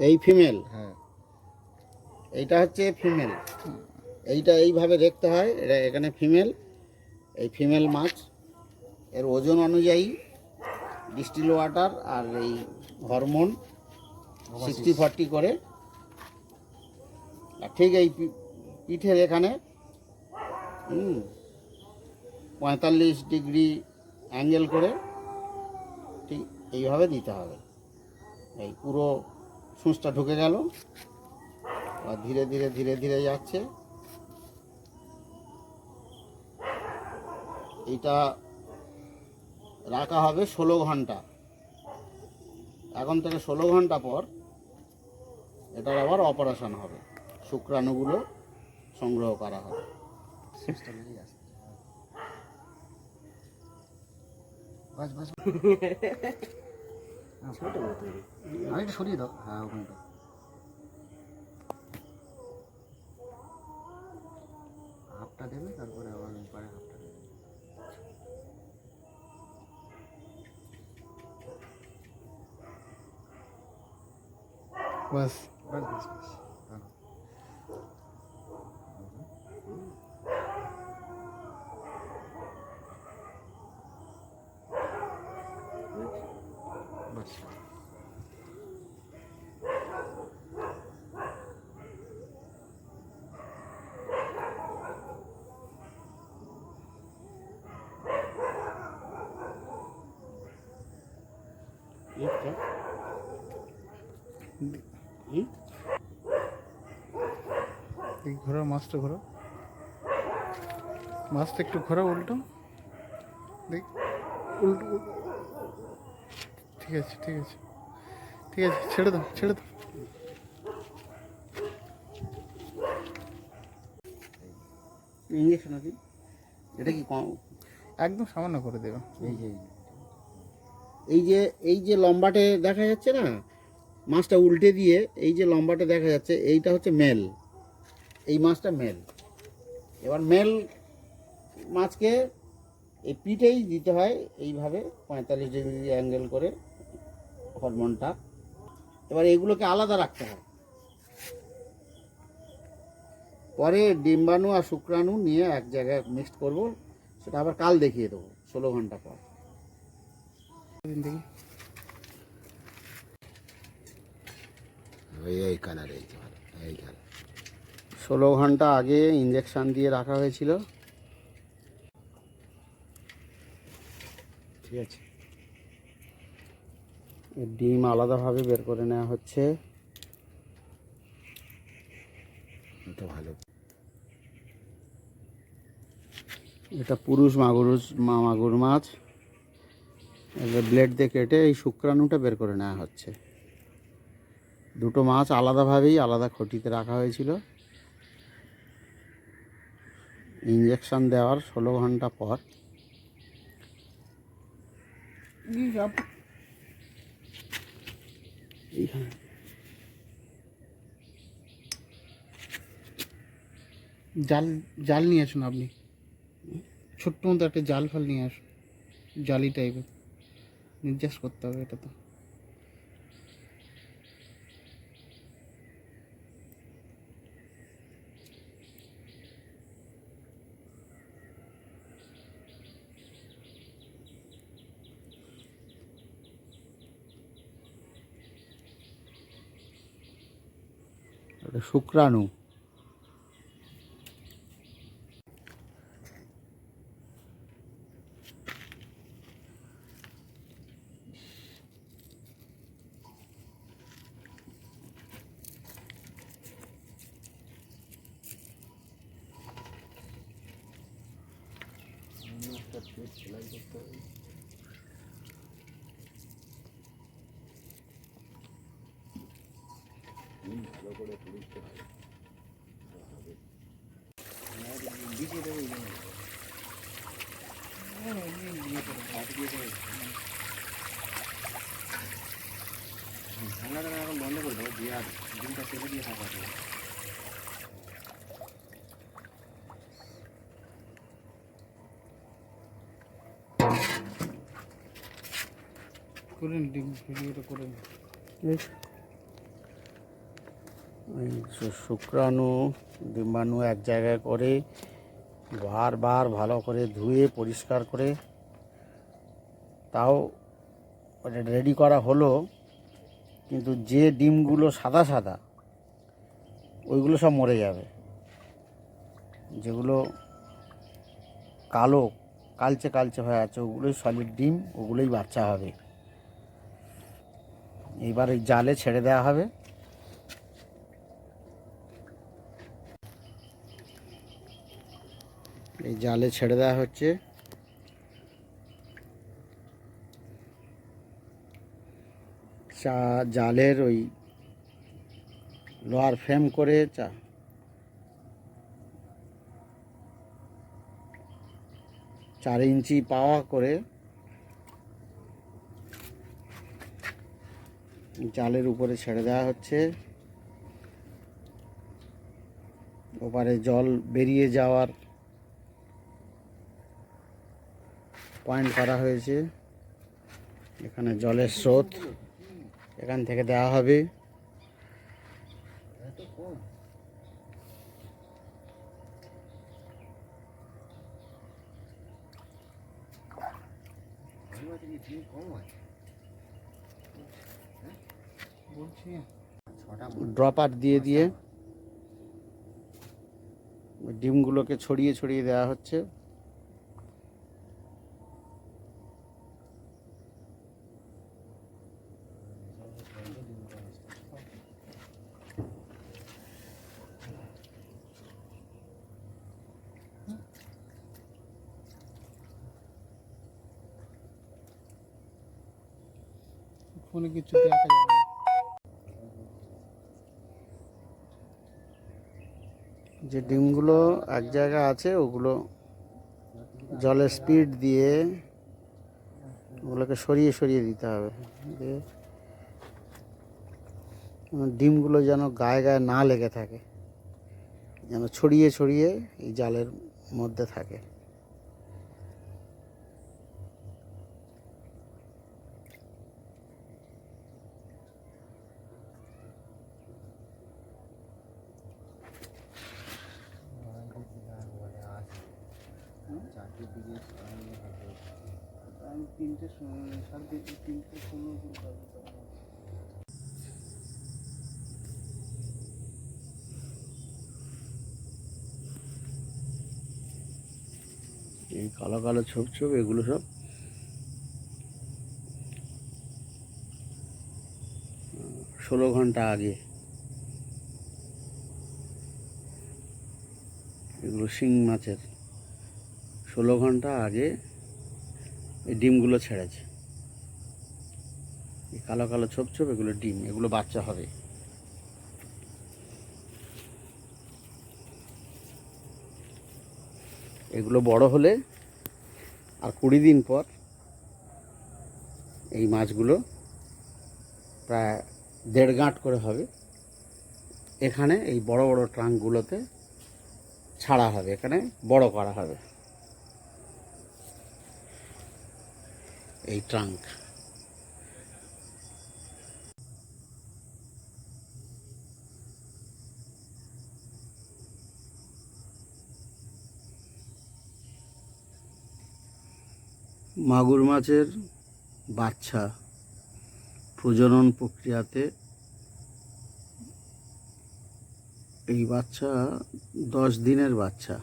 এই ফিমেল, হ্যাঁ এইটা হচ্ছে ফিমেল। এইটা এইভাবে দেখতে হয়, এটা এখানে ফিমেল, এই ফিমেল মাছ। এর ওজন অনুযায়ী ডিস্টিল ওয়াটার আর এই হরমোন 60-40 করে। আর ঠিক এই পিঠের এখানে 45 ডিগ্রি অ্যাঙ্গেল করে ঠিক এইভাবে দিতে হবে। এই পুরো সূঁচটা ঢুকে গেল, আর ধীরে ধীরে ধীরে ধীরে যাচ্ছে। এইটা রাখা হবে 16 ঘন্টা। এখন থেকে 16 ঘন্টা পর এটার আবার অপারেশন হবে, শুক্রাণুগুলো সংগ্রহ করা হবে। বাস বাস আরেকটা সরিয়ে দাও, হ্যাঁ ওখানে দাও। হাফটা দেবে, তারপরে আবার পরে হাফটা দেবে। বাস বাস বাস বাস বাস। এই ঘোরা মাছটা, ঘোরা মাছটা একটু ঘোরা, উল্টো দেখ, উল্টো। ঠিক আছে ঠিক আছে ঠিক আছে, ছেড়ে দাও ছেড়ে দাও। ইঞ্জেকশন আছে, এটা কি একদম সামান্য করে দেবে। এই যে এই যে এই যে লম্বাটে দেখা যাচ্ছে না, মাছটা উল্টে দিয়ে এই যে লম্বাটে দেখা যাচ্ছে, এইটা হচ্ছে মেল, এই মাছটা মেল। এবার মেল মাছকে এই পিঠেই দিতে হয় এইভাবে 45 ডিগ্রি অ্যাঙ্গেল করে হরমোনটা। এবার এগুলোকে আলাদা রাখতে হয়। পরে ডিম্বাণু আর শুক্রাণু নিয়ে এক জায়গায় মিক্সড করব, সেটা আবার কাল দেখিয়ে দেবো 16 ঘন্টা পর। দেখি এই কালার, এই কালার 16 ঘন্টা আগে ইঞ্জেকশান দিয়ে রাখা হয়েছিল। ঠিক আছে, ডিম আলাদাভাবে বের করে নেওয়া হচ্ছে। এটা ভালো, এটা পুরুষ মাগুর মাছ। ব্লেড দিয়ে কেটে এই শুক্রাণুটা বের করে নেওয়া হচ্ছে। দুটো মাছ আলাদাভাবেই আলাদা খুঁটিতে রাখা হয়েছিল। ইঞ্জেকশন দেওয়ার 16 ঘন্টা পর এইখানে জাল জাল নিয়ে আসুন আপনি, ছোট্ট মতো একটা জাল ফাল নিয়ে আসুন, জালি টাইপের নির্যাস করতে হবে এটা তো। এটা শুক্রাণু। এখন বন্ধ করে দেবো, দিয়ে আর ডিমটা ফেলে দিয়ে থাকা যাবে। করেন ডিম ভিডিওটা করেন। ওই শুক্রাণু ডিম্বাণু এক জায়গায় করে বারবার ভালো করে ধুয়ে পরিষ্কার করে তাও ওটা রেডি করা হলো, কিন্তু যে ডিমগুলো সাদা সাদা ওইগুলো সব মরে যাবে। যেগুলো কালো কালচে কালচে হয়ে আছে ওগুলোই সলিড ডিম, ওগুলোই বাচ্চা হবে। এইবার এই জালে ছেড়ে দেওয়া হবে। এই জালে ছেড়ে দেওয়া হচ্ছে। জালের ওই লোহার ফ্রেম করে 4 ইঞ্চি পাওয়া করে জালের উপরে ছেড়ে দেওয়া হচ্ছে। ওপারে জল বেরিয়ে যাওয়ার পয়েন্ট করা হয়েছে। এখানে জলের স্রোত এখান থেকে দেওয়া হবে। ড্রপার দিয়ে দিয়ে ডিমগুলোকে ছড়িয়ে ছড়িয়ে দেওয়া হচ্ছে। ফোনে কিছু দেখা যাবে না। যে ডিমগুলো এক জায়গায় আছে ওগুলো জলের স্পিড দিয়ে ওগুলোকে সরিয়ে সরিয়ে দিতে হবে। দিয়ে ডিমগুলো যেন গায়ে গায়ে না লেগে থাকে, যেন ছড়িয়ে ছড়িয়ে এই জালের মধ্যে থাকে। আমি 3টে 3:15 এই কালো কালো ছোপ ছোপ এগুলো সব 16 ঘন্টা আগে এগুলো শিং মাছের 16 ঘন্টা আগে এই ডিমগুলো ছেড়েছে। এই কালো কালো ছোপ ছোপ এগুলো ডিম, এগুলো বাচ্চা হবে। এগুলো বড় হলে আর 20 দিন পর এই মাছগুলো প্রায় 1.5 গাঁট করে হবে। এখানে এই বড় বড় ট্রাঙ্কগুলোতে ছাড়া হবে, এখানে বড় করা হবে এই ট্রাঙ্ক। মাগুর মাছের বাচ্চা প্রজনন প্রক্রিয়াতে এই বাচ্চা 10 দিনের বাচ্চা।